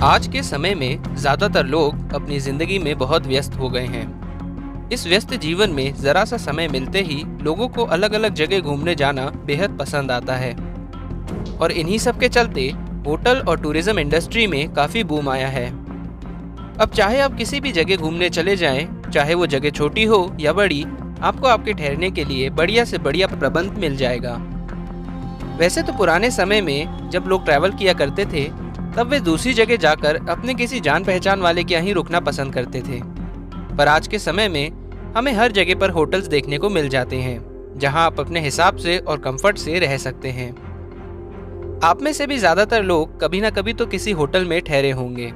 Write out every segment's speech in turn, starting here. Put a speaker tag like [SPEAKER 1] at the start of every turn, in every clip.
[SPEAKER 1] आज के समय में ज़्यादातर लोग अपनी ज़िंदगी में बहुत व्यस्त हो गए हैं। इस व्यस्त जीवन में ज़रा सा समय मिलते ही लोगों को अलग अलग जगह घूमने जाना बेहद पसंद आता है और इन्हीं सब के चलते होटल और टूरिज्म इंडस्ट्री में काफ़ी बूम आया है। अब चाहे आप किसी भी जगह घूमने चले जाएं, चाहे वो जगह छोटी हो या बड़ी, आपको आपके ठहरने के लिए बढ़िया से बढ़िया प्रबंध मिल जाएगा। वैसे तो पुराने समय में जब लोग ट्रैवल किया करते थे तब वे दूसरी जगह जाकर अपने किसी जान पहचान वाले के यहाँ रुकना पसंद करते थे, पर आज के समय में हमें हर जगह पर होटल्स देखने को मिल जाते हैं जहां आप अपने हिसाब से और कंफर्ट से रह सकते हैं। आप में से भी ज़्यादातर लोग कभी ना कभी तो किसी होटल में ठहरे होंगे,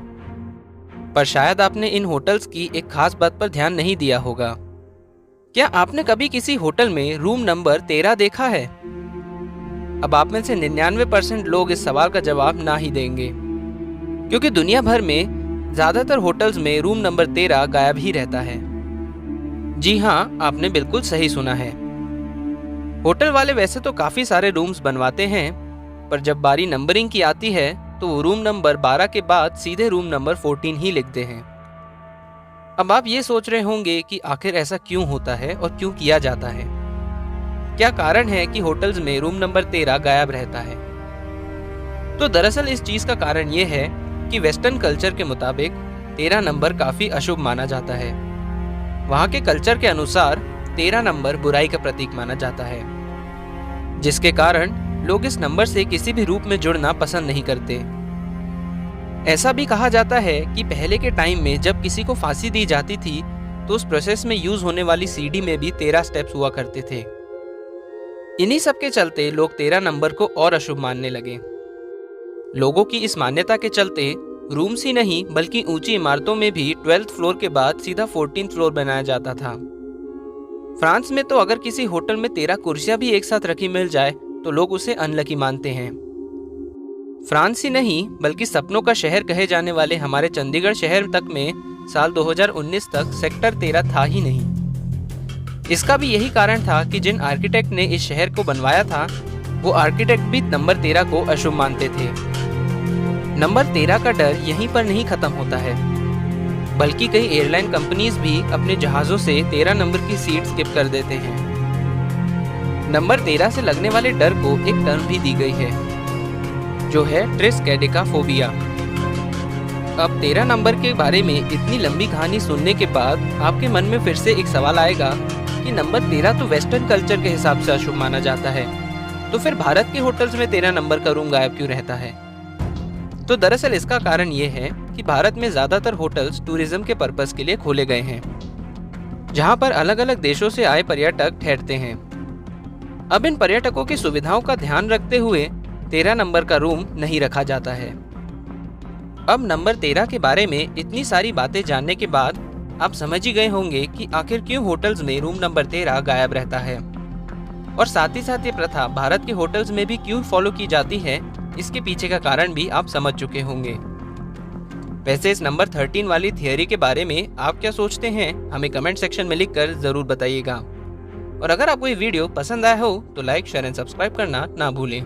[SPEAKER 1] पर शायद आपने इन होटल्स की एक खास बात पर ध्यान नहीं दिया होगा। क्या आपने कभी किसी होटल में रूम नंबर 13 देखा है? अब आप में से 99% लोग इस सवाल का जवाब ना ही देंगे, क्योंकि दुनिया भर में ज़्यादातर होटल्स में रूम नंबर 13 गायब ही रहता है। जी हाँ, आपने बिल्कुल सही सुना है। होटल वाले वैसे तो काफ़ी सारे रूम्स बनवाते हैं, पर जब बारी नंबरिंग की आती है तो वो रूम नंबर 12 के बाद सीधे रूम नंबर 14 ही लिखते हैं। अब आप ये सोच रहे होंगे कि आखिर ऐसा क्यों होता है और क्यों किया जाता है। क्या कारण है कि होटल्स में रूम नंबर 13 गायब रहता है? तो दरअसल इस चीज़ का कारण ये है कि वेस्टर्न कल्चर के मुताबिक 13 नंबर काफ़ी अशुभ माना जाता है। वहाँ के कल्चर के अनुसार 13 नंबर बुराई का प्रतीक माना जाता है, जिसके कारण लोग इस नंबर से किसी भी रूप में जुड़ना पसंद नहीं करते। ऐसा भी कहा जाता है कि पहले के टाइम में जब किसी को फांसी दी जाती थी तो उस प्रोसेस में यूज होने वाली सीढ़ी में भी 13 स्टेप्स हुआ करते थे। इन्हीं सब के चलते लोग 13 नंबर को और अशुभ मानने लगे। लोगों की इस मान्यता के चलते रूम्स ही नहीं बल्कि ऊंची इमारतों में भी 12th फ्लोर के बाद सीधा 14th फ्लोर बनाया जाता था। फ्रांस में तो अगर किसी होटल में 13 कुर्सियां भी एक साथ रखी मिल जाए तो लोग उसे अनलकी मानते हैं। फ्रांस ही नहीं बल्कि सपनों का शहर कहे जाने वाले हमारे चंडीगढ़ शहर तक में साल 2019 तक सेक्टर 13 था ही नहीं। इसका भी यही कारण था कि जिन आर्किटेक्ट ने इस शहर को बनवाया था वो आर्किटेक्ट भी नंबर 13 को अशुभ मानते थे। नंबर 13 का डर यहीं पर नहीं खत्म होता है, बल्कि कई एयरलाइन कंपनीज भी अपने जहाज़ों से 13 नंबर की सीट स्किप कर देते हैं। नंबर 13 से लगने वाले डर को एक टर्म भी दी गई है, जो है ट्रिस्कैडिकाफोबिया। अब 13 नंबर के बारे में इतनी लंबी कहानी सुनने के बाद आपके मन में फिर से एक सवाल आएगा कि नंबर 13 तो वेस्टर्न कल्चर के हिसाब से अशुभ माना जाता है, तो फिर भारत के होटल्स में 13 नंबर का रूम गायब क्यों रहता है? तो दरअसल इसका कारण ये है कि भारत में ज़्यादातर होटल्स टूरिज्म के पर्पस के लिए खोले गए हैं, जहां पर अलग अलग देशों से आए पर्यटक ठहरते हैं। अब इन पर्यटकों की सुविधाओं का ध्यान रखते हुए 13 नंबर का रूम नहीं रखा जाता है। अब नंबर 13 के बारे में इतनी सारी बातें जानने के बाद आप समझ ही गए होंगे कि आखिर क्यों होटल्स में रूम नंबर 13 गायब रहता है, और साथ ही साथ ये प्रथा भारत के होटल्स में भी क्यों फॉलो की जाती है, इसके पीछे का कारण भी आप समझ चुके होंगे। वैसे इस नंबर 13 वाली थियरी के बारे में आप क्या सोचते हैं, हमें कमेंट सेक्शन में लिखकर जरूर बताइएगा। और अगर आपको ये वीडियो पसंद आया हो तो लाइक, शेयर एंड सब्सक्राइब करना ना भूलें।